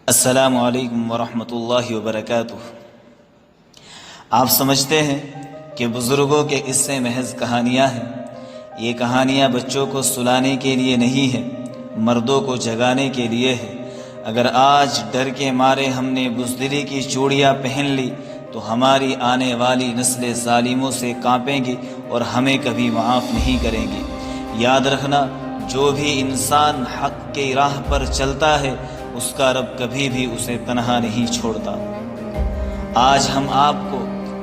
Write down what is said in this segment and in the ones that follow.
السلام علیکم ورحمۃ اللہ وبرکاتہ۔ آپ سمجھتے ہیں کہ بزرگوں کے قصے محض کہانیاں ہیں۔ یہ کہانیاں بچوں کو سلانے کے لیے نہیں ہیں، مردوں کو جگانے کے لیے ہے۔ اگر آج ڈر کے مارے ہم نے بزدلی کی چوڑیاں پہن لی تو ہماری آنے والی نسلیں ظالموں سے کانپیں گی اور ہمیں کبھی معاف نہیں کریں گی۔ یاد رکھنا، جو بھی انسان حق کی راہ پر چلتا ہے اس کا رب کبھی بھی اسے تنہا نہیں چھوڑتا۔ آج ہم آپ کو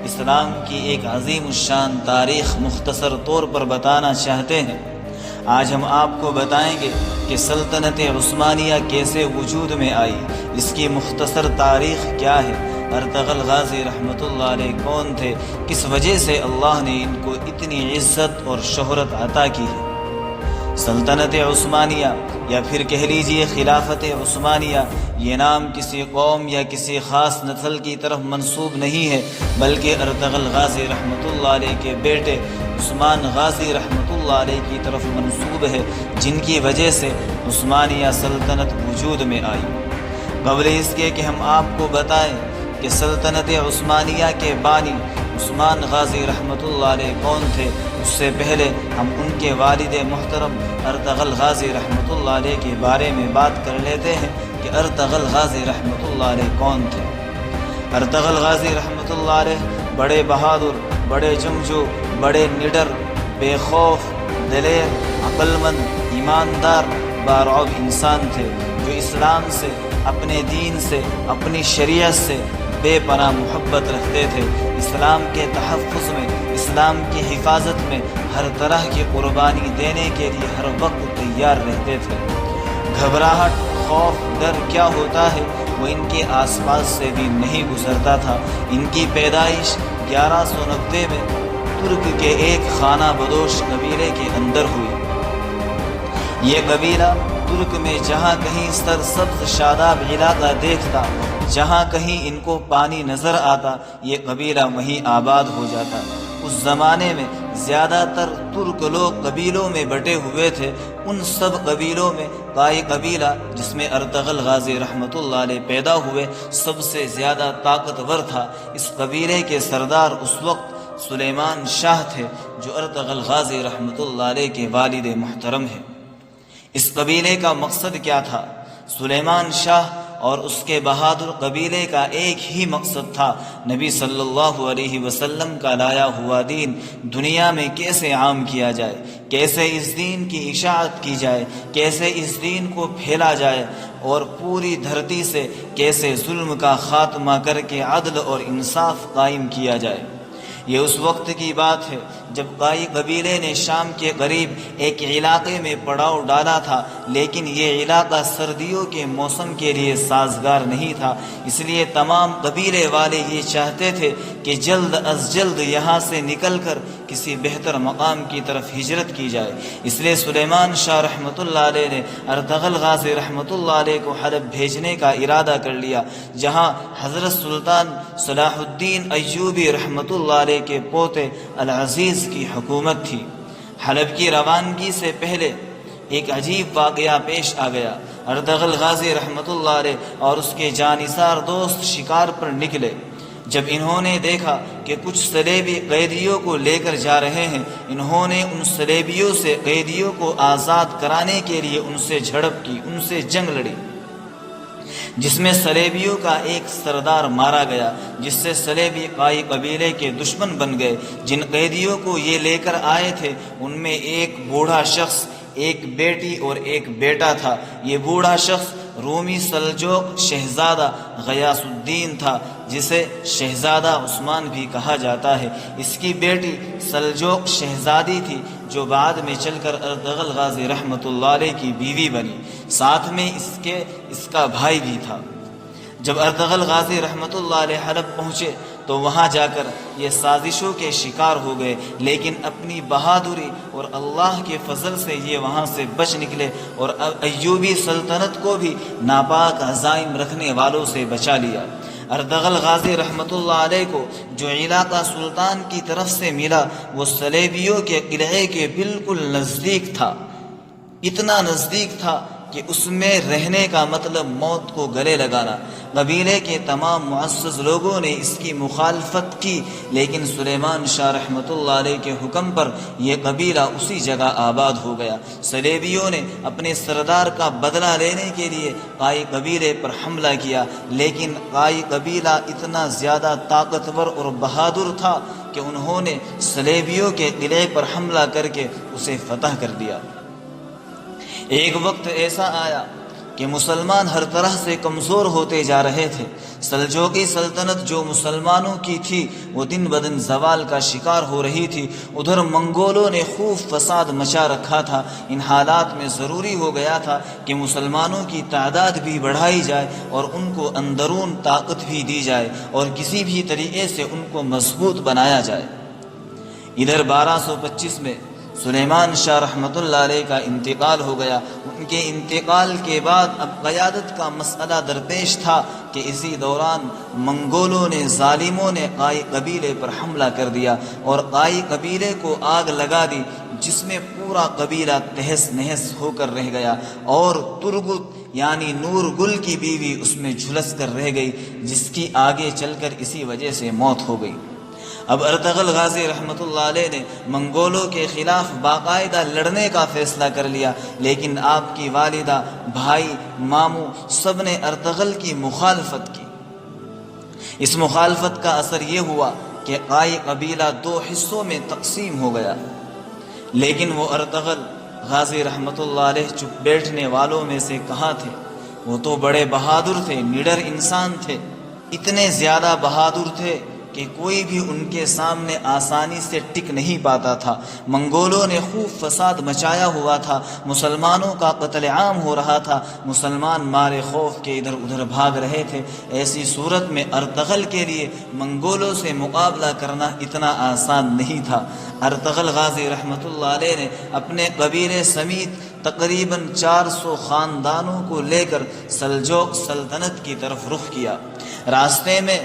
اسلام کی ایک عظیم الشان تاریخ مختصر طور پر بتانا چاہتے ہیں۔ آج ہم آپ کو بتائیں گے کہ سلطنت عثمانیہ کیسے وجود میں آئی، اس کی مختصر تاریخ کیا ہے، ارطغرل غازی رحمۃ اللہ علیہ کون تھے، کس وجہ سے اللہ نے ان کو اتنی عزت اور شہرت عطا کی ہے۔ سلطنت عثمانیہ یا پھر کہہ لیجئے خلافت عثمانیہ، یہ نام کسی قوم یا کسی خاص نسل کی طرف منسوب نہیں ہے، بلکہ ارطغرل غازی رحمۃ اللہ علیہ کے بیٹے عثمان غازی رحمۃ اللہ علیہ کی طرف منسوب ہے، جن کی وجہ سے عثمانیہ سلطنت وجود میں آئی۔ قبل اس کے کہ ہم آپ کو بتائیں کہ سلطنت عثمانیہ کے بانی عثمان غازی رحمۃ اللہ علیہ کون تھے، اس سے پہلے ہم ان کے والد محترم ارطغرل غازی رحمۃ اللہ علیہ کے بارے میں بات کر لیتے ہیں کہ ارطغرل غازی رحمۃ اللہ علیہ کون تھے۔ ارطغرل غازی رحمۃ اللہ علیہ بڑے بہادر، بڑے جنگجو، بڑے نڈر، بے خوف، دلیر، عقل مند، ایماندار، بارعب انسان تھے، جو اسلام سے، اپنے دین سے، اپنی شریعت سے بے پناہ محبت رکھتے تھے۔ اسلام کے تحفظ میں، اسلام کی حفاظت میں ہر طرح کی قربانی دینے کے لیے ہر وقت تیار رہتے تھے۔ گھبراہٹ، خوف، ڈر کیا ہوتا ہے وہ ان کے آس پاس سے بھی نہیں گزرتا تھا۔ ان کی پیدائش 1190 میں ترک کے ایک خانہ بدوش قبیلے کے اندر ہوئی۔ یہ قبیلہ ترک میں جہاں کہیں سرسبز شاداب علاقہ دیکھتا، جہاں کہیں ان کو پانی نظر آتا، یہ قبیلہ وہیں آباد ہو جاتا۔ اس زمانے میں زیادہ تر ترک لوگ قبیلوں میں بٹے ہوئے تھے۔ ان سب قبیلوں میں قائی قبیلہ، جس میں ارطغرل غازی رحمۃ اللہ علیہ پیدا ہوئے، سب سے زیادہ طاقتور تھا۔ اس قبیلے کے سردار اس وقت سلیمان شاہ تھے، جو ارطغرل غازی رحمۃ اللہ علیہ کے والد محترم ہیں۔ اس قبیلے کا مقصد کیا تھا؟ سلیمان شاہ اور اس کے بہادر قبیلے کا ایک ہی مقصد تھا، نبی صلی اللہ علیہ وسلم کا لایا ہوا دین دنیا میں کیسے عام کیا جائے، کیسے اس دین کی اشاعت کی جائے، کیسے اس دین کو پھیلا جائے، اور پوری دھرتی سے کیسے ظلم کا خاتمہ کر کے عدل اور انصاف قائم کیا جائے۔ یہ اس وقت کی بات ہے جب قائی قبیلے نے شام کے قریب ایک علاقے میں پڑاؤ ڈالا تھا، لیکن یہ علاقہ سردیوں کے موسم کے لیے سازگار نہیں تھا۔ اس لیے تمام قبیلے والے یہ چاہتے تھے کہ جلد از جلد یہاں سے نکل کر کسی بہتر مقام کی طرف ہجرت کی جائے۔ اس لیے سلیمان شاہ رحمۃ اللہ علیہ نے ارطغرل غازی رحمۃ اللہ علیہ کو حلب بھیجنے کا ارادہ کر لیا، جہاں حضرت سلطان صلاح الدین ایوبی رحمۃ اللہ علیہ کے پوتے العزیز کی حکومت تھی۔ حلب کی روانگی سے پہلے ایک عجیب واقعہ پیش آ گیا۔ ارطغرل غازی رحمۃ اللہ علیہ اور اس کے جانثار دوست شکار پر نکلے۔ جب انہوں نے دیکھا کہ کچھ صلیبی قیدیوں کو لے کر جا رہے ہیں، انہوں نے ان صلیبیوں سے قیدیوں کو آزاد کرانے کے لیے ان سے جھڑپ کی، ان سے جنگ لڑی، جس میں صلیبیوں کا ایک سردار مارا گیا، جس سے صلیبی قائی قبیلے کے دشمن بن گئے۔ جن قیدیوں کو یہ لے کر آئے تھے ان میں ایک بوڑھا شخص، ایک بیٹی اور ایک بیٹا تھا۔ یہ بوڑھا شخص رومی سلجوق شہزادہ غیاث الدین تھا، جسے شہزادہ عثمان بھی کہا جاتا ہے۔ اس کی بیٹی سلجوق شہزادی تھی، جو بعد میں چل کر ارطغرل غازی رحمۃ اللہ علیہ کی بیوی بنی۔ ساتھ میں اس کا بھائی بھی تھا۔ جب ارطغرل غازی رحمۃ اللہ علیہ حلب پہنچے تو وہاں جا کر یہ سازشوں کے شکار ہو گئے، لیکن اپنی بہادری اور اللہ کے فضل سے یہ وہاں سے بچ نکلے اور ایوبی سلطنت کو بھی ناپاک عزائم رکھنے والوں سے بچا لیا۔ ارطغرل غازی رحمۃ اللہ علیہ کو جو علاقہ سلطان کی طرف سے ملا وہ صلیبیوں کے قلعے کے بالکل نزدیک تھا، اتنا نزدیک تھا کہ اس میں رہنے کا مطلب موت کو گلے لگانا۔ قبیلے کے تمام معزز لوگوں نے اس کی مخالفت کی، لیکن سلیمان شاہ رحمۃ اللہ علیہ کے حکم پر یہ قبیلہ اسی جگہ آباد ہو گیا۔ صلیبیوں نے اپنے سردار کا بدلہ لینے کے لیے قائی قبیلے پر حملہ کیا، لیکن قائی قبیلہ اتنا زیادہ طاقتور اور بہادر تھا کہ انہوں نے صلیبیوں کے قلعے پر حملہ کر کے اسے فتح کر دیا۔ ایک وقت ایسا آیا کہ مسلمان ہر طرح سے کمزور ہوتے جا رہے تھے۔ سلجوقی سلطنت جو مسلمانوں کی تھی وہ دن بدن زوال کا شکار ہو رہی تھی۔ ادھر منگولوں نے خوب فساد مچا رکھا تھا۔ ان حالات میں ضروری ہو گیا تھا کہ مسلمانوں کی تعداد بھی بڑھائی جائے اور ان کو اندرون طاقت بھی دی جائے اور کسی بھی طریقے سے ان کو مضبوط بنایا جائے۔ ادھر 1225 میں سلیمان شاہ رحمۃ اللہ علیہ کا انتقال ہو گیا۔ ان کے انتقال کے بعد اب قیادت کا مسئلہ درپیش تھا کہ اسی دوران منگولوں نے، ظالموں نے قائی قبیلے پر حملہ کر دیا اور قائی قبیلے کو آگ لگا دی، جس میں پورا قبیلہ تہس نہس ہو کر رہ گیا اور ترگت یعنی نور گل کی بیوی اس میں جھلس کر رہ گئی، جس کی آگے چل کر اسی وجہ سے موت ہو گئی۔ اب ارطغرل غازی رحمۃ اللہ علیہ نے منگولوں کے خلاف باقاعدہ لڑنے کا فیصلہ کر لیا، لیکن آپ کی والدہ، بھائی، ماموں سب نے ارطغرل کی مخالفت کی۔ اس مخالفت کا اثر یہ ہوا کہ قائی قبیلہ 2 حصوں میں تقسیم ہو گیا، لیکن وہ ارطغرل غازی رحمۃ اللہ علیہ چپ بیٹھنے والوں میں سے کہاں تھے؟ وہ تو بڑے بہادر تھے، نڈر انسان تھے، اتنے زیادہ بہادر تھے کہ کوئی بھی ان کے سامنے آسانی سے ٹک نہیں پاتا تھا۔ منگولوں نے خوب فساد مچایا ہوا تھا، مسلمانوں کا قتل عام ہو رہا تھا، مسلمان مارے خوف کے ادھر ادھر بھاگ رہے تھے۔ ایسی صورت میں ارطغرل کے لیے منگولوں سے مقابلہ کرنا اتنا آسان نہیں تھا۔ ارطغرل غازی رحمۃ اللہ علیہ نے اپنے قبیلے سمیت تقریباً 400 خاندانوں کو لے کر سلجوق سلطنت کی طرف رخ کیا۔ راستے میں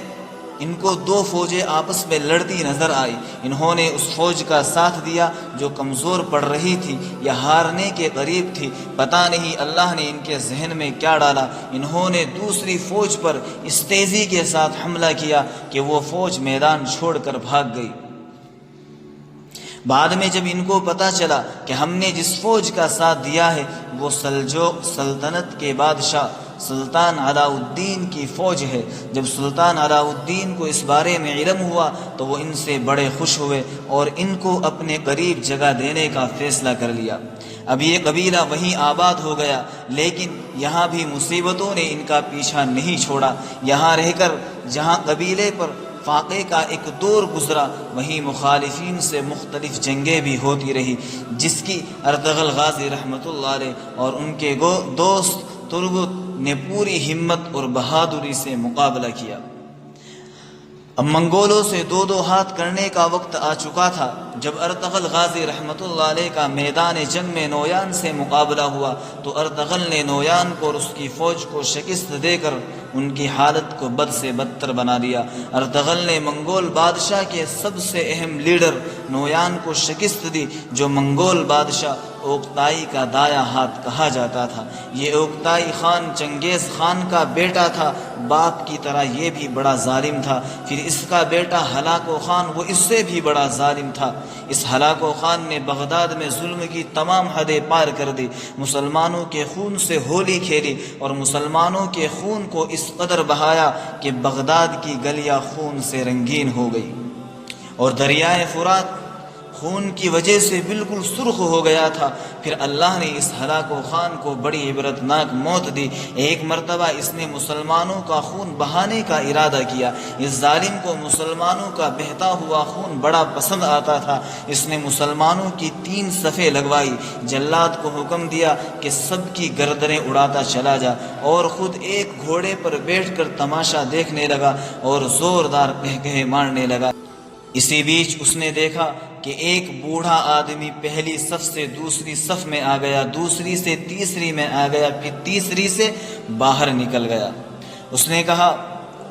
ان کو 2 فوجیں آپس میں لڑتی نظر آئی۔ انہوں نے اس فوج کا ساتھ دیا جو کمزور پڑ رہی تھی یا ہارنے کے قریب تھی، پتہ نہیں اللہ نے ان کے ذہن میں کیا ڈالا۔ انہوں نے دوسری فوج پر اس تیزی کے ساتھ حملہ کیا کہ وہ فوج میدان چھوڑ کر بھاگ گئی۔ بعد میں جب ان کو پتہ چلا کہ ہم نے جس فوج کا ساتھ دیا ہے وہ سلجوق سلطنت کے بادشاہ سلطان علاء الدین کی فوج ہے، جب سلطان علاء الدین کو اس بارے میں علم ہوا تو وہ ان سے بڑے خوش ہوئے اور ان کو اپنے قریب جگہ دینے کا فیصلہ کر لیا۔ اب یہ قبیلہ وہیں آباد ہو گیا، لیکن یہاں بھی مصیبتوں نے ان کا پیچھا نہیں چھوڑا۔ یہاں رہ کر جہاں قبیلے پر فاقے کا ایک دور گزرا، وہیں مخالفین سے مختلف جنگیں بھی ہوتی رہی، جس کی ارطغرل غازی رحمۃ اللہ علیہ اور ان کے دوست ترگت نے پوری ہمت اور بہادری سے مقابلہ کیا۔ اب منگولوں سے 2 ہاتھ کرنے کا وقت آ چکا تھا۔ جب ارطغرل غازی رحمۃ اللہ علیہ کا میدان جنگ میں نویان سے مقابلہ ہوا تو ارطغرل نے نویان کو اور اس کی فوج کو شکست دے کر ان کی حالت کو بد سے بدتر بنا دیا۔ ارطغرل نے منگول بادشاہ کے سب سے اہم لیڈر نویان کو شکست دی، جو منگول بادشاہ اوکتائی کا دایاں ہاتھ کہا جاتا تھا۔ یہ اوکتائی خان چنگیز خان کا بیٹا تھا، باپ کی طرح یہ بھی بڑا ظالم تھا۔ پھر اس کا بیٹا ہلاکو خان، وہ اس سے بھی بڑا ظالم تھا۔ اس ہلاکو خان نے بغداد میں ظلم کی تمام حدیں پار کر دی، مسلمانوں کے خون سے ہولی کھیلی اور مسلمانوں کے خون کو اس قدر بہایا کہ بغداد کی گلیاں خون سے رنگین ہو گئی اور دریائے فرات خون کی وجہ سے بالکل سرخ ہو گیا تھا۔ پھر اللہ نے اس ہلاکو خان کو بڑی عبرتناک موت دی۔ ایک مرتبہ اس نے مسلمانوں کا خون بہانے کا ارادہ کیا۔ اس ظالم کو مسلمانوں کا بہتا ہوا خون بڑا پسند آتا تھا۔ اس نے مسلمانوں کی 3 صفیں لگوائی، جلاد کو حکم دیا کہ سب کی گردنیں اڑاتا چلا جا، اور خود ایک گھوڑے پر بیٹھ کر تماشا دیکھنے لگا اور زوردار قہقہے مارنے لگا۔ اسی بیچ اس نے دیکھا کہ ایک بوڑھا آدمی پہلی صف سے دوسری صف میں آ گیا، دوسری سے تیسری میں آ گیا، پھر تیسری سے باہر نکل گیا۔ اس نے کہا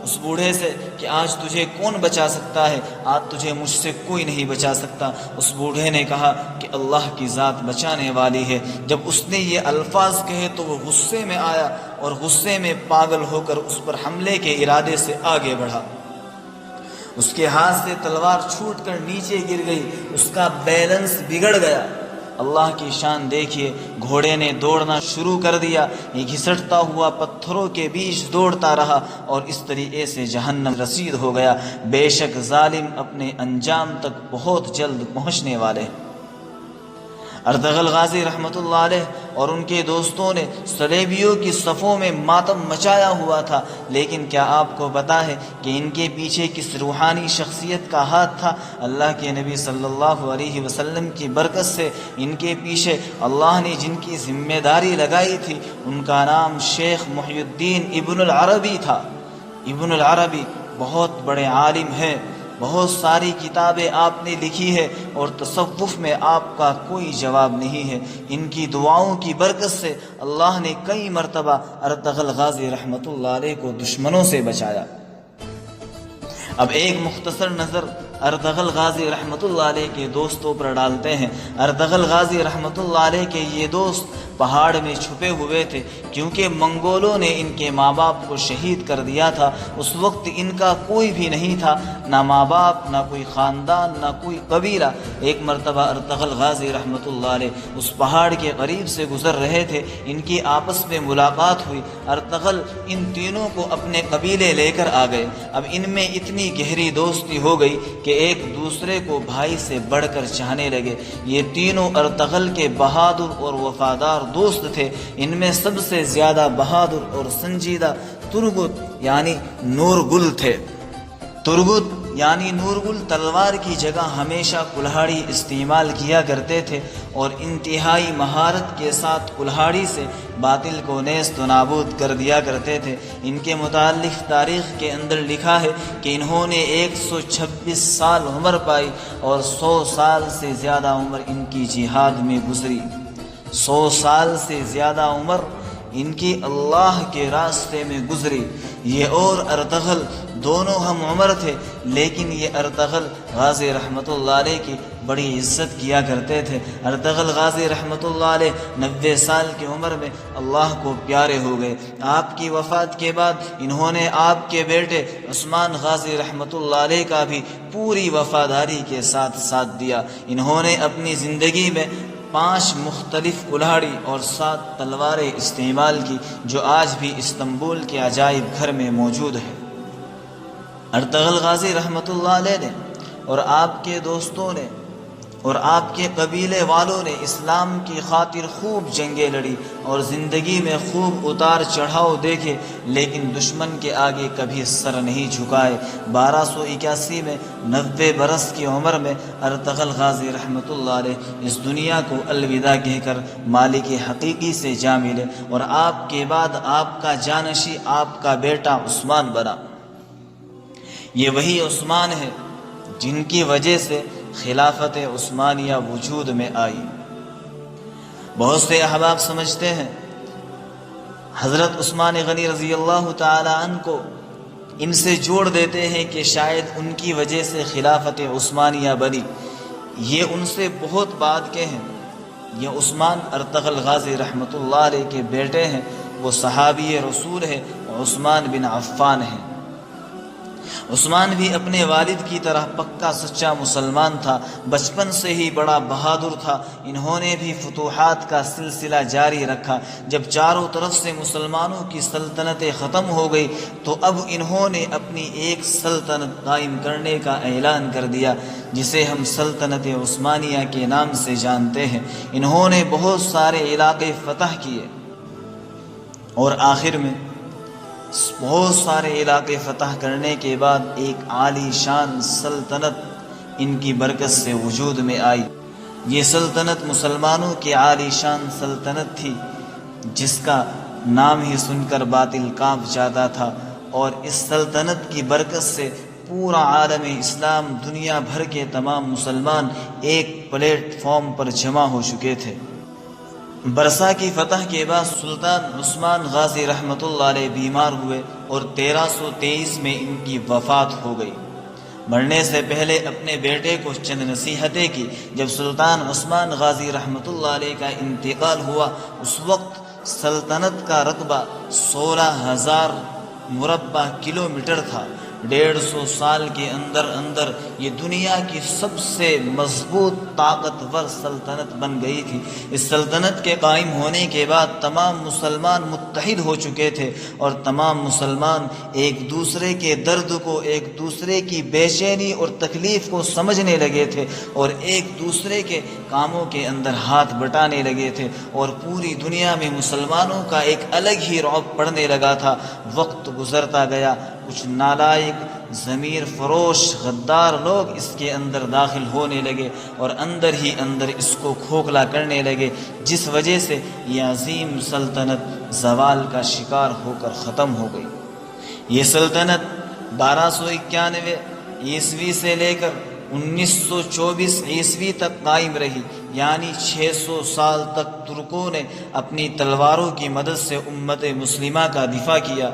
اس بوڑھے سے کہ آج تجھے کون بچا سکتا ہے، آج تجھے مجھ سے کوئی نہیں بچا سکتا۔ اس بوڑھے نے کہا کہ اللہ کی ذات بچانے والی ہے۔ جب اس نے یہ الفاظ کہے تو وہ غصے میں آیا اور غصے میں پاگل ہو کر اس پر حملے کے ارادے سے آگے بڑھا۔ اس کے ہاتھ سے تلوار چھوٹ کر نیچے گر گئی، اس کا بیلنس بگڑ گیا۔ اللہ کی شان دیکھیے، گھوڑے نے دوڑنا شروع کر دیا، یہ گھسٹتا ہوا پتھروں کے بیچ دوڑتا رہا اور اس طریقے سے جہنم رسید ہو گیا۔ بے شک ظالم اپنے انجام تک بہت جلد پہنچنے والے ہیں۔ ارطغرل غازی رحمۃ اللہ علیہ اور ان کے دوستوں نے صلیبیوں کی صفوں میں ماتم مچایا ہوا تھا، لیکن کیا آپ کو پتا ہے کہ ان کے پیچھے کس روحانی شخصیت کا ہاتھ تھا؟ اللہ کے نبی صلی اللہ علیہ وسلم کی برکت سے ان کے پیچھے اللہ نے جن کی ذمہ داری لگائی تھی ان کا نام شیخ محی الدین ابن العربی تھا۔ ابن العربی بہت بڑے عالم ہیں، بہت ساری کتابیں آپ نے لکھی ہے اور تصوف میں آپ کا کوئی جواب نہیں ہے۔ ان کی دعاؤں کی برکت سے اللہ نے کئی مرتبہ ارطغرل غازی رحمۃ اللہ علیہ کو دشمنوں سے بچایا۔ اب ایک مختصر نظر ارطغرل غازی رحمۃ اللہ علیہ کے دوستوں پر ڈالتے ہیں۔ ارطغرل غازی رحمۃ اللہ علیہ کے یہ دوست پہاڑ میں چھپے ہوئے تھے، کیونکہ منگولوں نے ان کے ماں باپ کو شہید کر دیا تھا۔ اس وقت ان کا کوئی بھی نہیں تھا، نہ ماں باپ، نہ کوئی خاندان، نہ کوئی قبیلہ۔ ایک مرتبہ ارطغرل غازی رحمۃ اللہ علیہ اس پہاڑ کے قریب سے گزر رہے تھے، ان کی آپس میں ملاقات ہوئی۔ ارطغرل ان تینوں کو اپنے قبیلے لے کر آ گئے۔ اب ان میں اتنی گہری دوستی ہو گئی کہ ایک دوسرے کو بھائی سے بڑھ کر چاہنے لگے۔ یہ تینوں ارطغرل کے بہادر اور وفادار دوست تھے۔ ان میں سب سے زیادہ بہادر اور سنجیدہ ترگت یعنی نورگل تھے۔ ترگت یعنی نورگل تلوار کی جگہ ہمیشہ کلہاڑی استعمال کیا کرتے تھے اور انتہائی مہارت کے ساتھ کلہاڑی سے باطل کو نیست و نابود کر دیا کرتے تھے۔ ان کے متعلق تاریخ کے اندر لکھا ہے کہ انہوں نے 126 سال عمر پائی اور 100 سال سے زیادہ عمر ان کی جہاد میں گزری۔ 100 سال سے زیادہ عمر ان کی اللہ کے راستے میں گزری۔ یہ اور ارطغرل دونوں ہم عمر تھے، لیکن یہ ارطغرل غازی رحمۃ اللہ علیہ کی بڑی عزت کیا کرتے تھے۔ ارطغرل غازی رحمۃ اللہ علیہ 90 سال کی عمر میں اللہ کو پیارے ہو گئے۔ آپ کی وفات کے بعد انہوں نے آپ کے بیٹے عثمان غازی رحمۃ اللہ علیہ کا بھی پوری وفاداری کے ساتھ ساتھ دیا۔ انہوں نے اپنی زندگی میں 5 مختلف کلہاڑی اور 7 تلواریں استعمال کی، جو آج بھی استنبول کے عجائب گھر میں موجود ہے۔ ارطغرل غازی رحمۃ اللہ علیہ نے اور آپ کے دوستوں نے اور آپ کے قبیلے والوں نے اسلام کی خاطر خوب جنگیں لڑی اور زندگی میں خوب اتار چڑھاؤ دیکھے، لیکن دشمن کے آگے کبھی سر نہیں جھکائے۔ 1281 میں 90 برس کی عمر میں ارطغرل غازی رحمۃ اللہ علیہ اس دنیا کو الوداع کہہ کر مالک حقیقی سے جا ملے اور آپ کے بعد آپ کا جانشین آپ کا بیٹا عثمان بنا۔ یہ وہی عثمان ہے جن کی وجہ سے خلافت عثمانیہ وجود میں آئی۔ بہت سے احباب سمجھتے ہیں حضرت عثمان غنی رضی اللہ تعالی عنہ کو ان سے جوڑ دیتے ہیں کہ شاید ان کی وجہ سے خلافت عثمانیہ بنی۔ یہ ان سے بہت بعد کے ہیں۔ یہ عثمان ارطغرل غازی رحمۃ اللہ علیہ کے بیٹے ہیں، وہ صحابی رسول ہے، عثمان بن عفان ہیں۔ عثمان بھی اپنے والد کی طرح پکا سچا مسلمان تھا، بچپن سے ہی بڑا بہادر تھا۔ انہوں نے بھی فتوحات کا سلسلہ جاری رکھا۔ جب چاروں طرف سے مسلمانوں کی سلطنتیں ختم ہو گئی تو اب انہوں نے اپنی ایک سلطنت قائم کرنے کا اعلان کر دیا، جسے ہم سلطنت عثمانیہ کے نام سے جانتے ہیں۔ انہوں نے بہت سارے علاقے فتح کیے اور آخر میں بہت سارے علاقے فتح کرنے کے بعد ایک عالی شان سلطنت ان کی برکت سے وجود میں آئی۔ یہ سلطنت مسلمانوں کی عالی شان سلطنت تھی، جس کا نام ہی سن کر باطل کانپ جاتا تھا، اور اس سلطنت کی برکت سے پورا عالم اسلام، دنیا بھر کے تمام مسلمان ایک پلیٹ فارم پر جمع ہو چکے تھے۔ برسا کی فتح کے بعد سلطان عثمان غازی رحمۃ اللہ علیہ بیمار ہوئے اور 1323 میں ان کی وفات ہو گئی۔ مرنے سے پہلے اپنے بیٹے کو چند نصیحتیں کی۔ جب سلطان عثمان غازی رحمۃ اللہ علیہ کا انتقال ہوا، اس وقت سلطنت کا رقبہ 16,000 مربع کلومیٹر تھا۔ 150 سال کے اندر یہ دنیا کی سب سے مضبوط طاقتور سلطنت بن گئی تھی۔ اس سلطنت کے قائم ہونے کے بعد تمام مسلمان متحد ہو چکے تھے اور تمام مسلمان ایک دوسرے کے درد کو، ایک دوسرے کی بے چینی اور تکلیف کو سمجھنے لگے تھے اور ایک دوسرے کے کاموں کے اندر ہاتھ بٹانے لگے تھے، اور پوری دنیا میں مسلمانوں کا ایک الگ ہی رعب پڑنے لگا تھا۔ وقت گزرتا گیا، کچھ نالائق، ضمیر فروش، غدار لوگ اس کے اندر داخل ہونے لگے اور اندر ہی اندر اس کو کھوکھلا کرنے لگے، جس وجہ سے یہ عظیم سلطنت زوال کا شکار ہو کر ختم ہو گئی۔ یہ سلطنت 1291 عیسوی سے لے کر 1924 عیسوی تک قائم رہی، یعنی 600 سال تک ترکوں نے اپنی تلواروں کی مدد سے امت مسلمہ کا دفاع کیا۔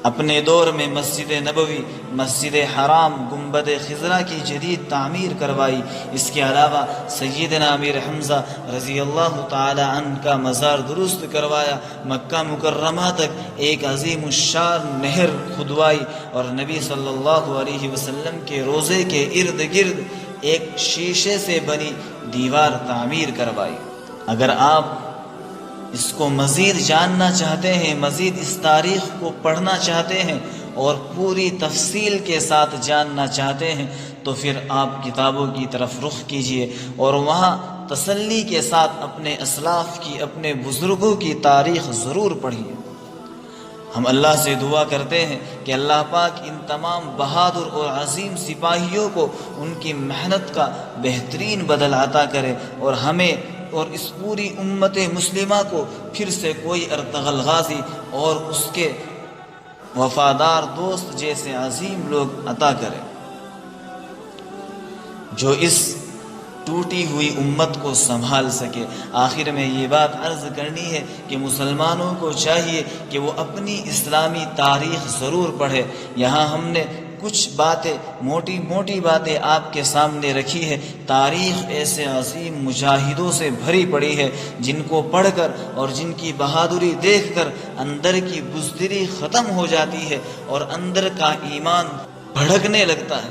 اپنے دور میں مسجد نبوی، مسجد حرام، گنبد خضرا کی جدید تعمیر کروائی۔ اس کے علاوہ سیدنا امیر حمزہ رضی اللہ تعالی عنہ کا مزار درست کروایا۔ مکہ مکرمہ تک ایک عظیم الشان نہر کھدوائی اور نبی صلی اللہ علیہ وسلم کے روضے کے ارد گرد ایک شیشے سے بنی دیوار تعمیر کروائی۔ اگر آپ اس کو مزید جاننا چاہتے ہیں، مزید اس تاریخ کو پڑھنا چاہتے ہیں اور پوری تفصیل کے ساتھ جاننا چاہتے ہیں تو پھر آپ کتابوں کی طرف رخ کیجئے اور وہاں تسلی کے ساتھ اپنے اسلاف کی، اپنے بزرگوں کی تاریخ ضرور پڑھیے۔ ہم اللہ سے دعا کرتے ہیں کہ اللہ پاک ان تمام بہادر اور عظیم سپاہیوں کو ان کی محنت کا بہترین بدل عطا کرے اور ہمیں اور اس پوری امت مسلمہ کو پھر سے کوئی ارطغرل غازی اور اس کے وفادار دوست جیسے عظیم لوگ عطا کرے جو اس ٹوٹی ہوئی امت کو سنبھال سکے۔ آخر میں یہ بات عرض کرنی ہے کہ مسلمانوں کو چاہیے کہ وہ اپنی اسلامی تاریخ ضرور پڑھے۔ یہاں ہم نے کچھ باتیں، موٹی موٹی باتیں آپ کے سامنے رکھی ہے۔ تاریخ ایسے عظیم مجاہدوں سے بھری پڑی ہے جن کو پڑھ کر اور جن کی بہادری دیکھ کر اندر کی بزدلی ختم ہو جاتی ہے اور اندر کا ایمان بھڑکنے لگتا ہے،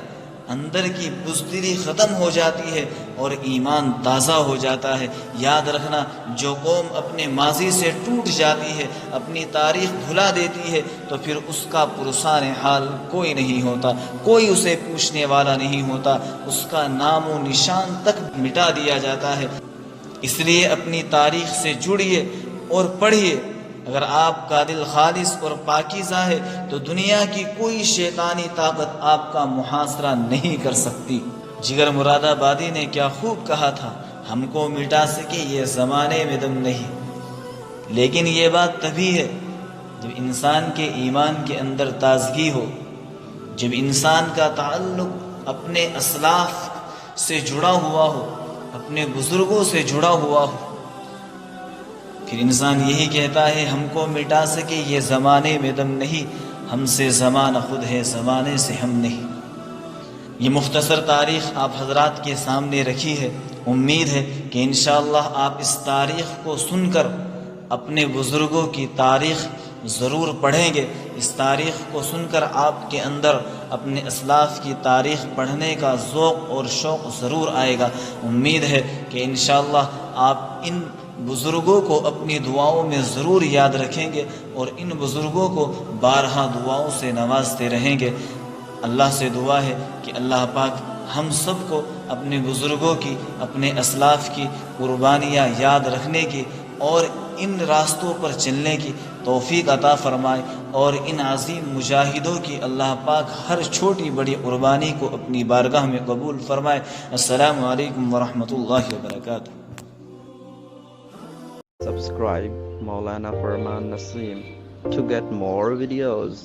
اندر کی بزدلی ختم ہو جاتی ہے اور ایمان تازہ ہو جاتا ہے۔ یاد رکھنا، جو قوم اپنے ماضی سے ٹوٹ جاتی ہے، اپنی تاریخ بھلا دیتی ہے تو پھر اس کا پرسان حال کوئی نہیں ہوتا، کوئی اسے پوچھنے والا نہیں ہوتا، اس کا نام و نشان تک مٹا دیا جاتا ہے۔ اس لیے اپنی تاریخ سے جڑیے اور پڑھیے۔ اگر آپ کا دل خالص اور پاکیزہ ہے تو دنیا کی کوئی شیطانی طاقت آپ کا محاصرہ نہیں کر سکتی۔ جگر مراد آبادی نے کیا خوب کہا تھا، ہم کو مٹا سکے یہ زمانے میں دم نہیں۔ لیکن یہ بات تبھی ہے جب انسان کے ایمان کے اندر تازگی ہو، جب انسان کا تعلق اپنے اسلاف سے جڑا ہوا ہو، اپنے بزرگوں سے جڑا ہوا ہو، پھر انسان یہی کہتا ہے ہم کو مٹا سکے یہ زمانے میں دم نہیں، ہم سے زمانہ خود ہے، زمانے سے ہم نہیں۔ یہ مختصر تاریخ آپ حضرات کے سامنے رکھی ہے۔ امید ہے کہ انشاءاللہ آپ اس تاریخ کو سن کر اپنے بزرگوں کی تاریخ ضرور پڑھیں گے۔ اس تاریخ کو سن کر آپ کے اندر اپنے اسلاف کی تاریخ پڑھنے کا ذوق اور شوق ضرور آئے گا۔ امید ہے کہ انشاءاللہ آپ ان بزرگوں کو اپنی دعاؤں میں ضرور یاد رکھیں گے اور ان بزرگوں کو بارہا دعاؤں سے نوازتے رہیں گے۔ اللہ سے دعا ہے کہ اللہ پاک ہم سب کو اپنے بزرگوں کی، اپنے اسلاف کی قربانیاں یاد رکھنے کی اور ان راستوں پر چلنے کی توفیق عطا فرمائے، اور ان عظیم مجاہدوں کی اللہ پاک ہر چھوٹی بڑی قربانی کو اپنی بارگاہ میں قبول فرمائے۔ السلام علیکم ورحمۃ اللہ وبرکاتہ۔ Subscribe Maulana Farman Naseem to get more videos.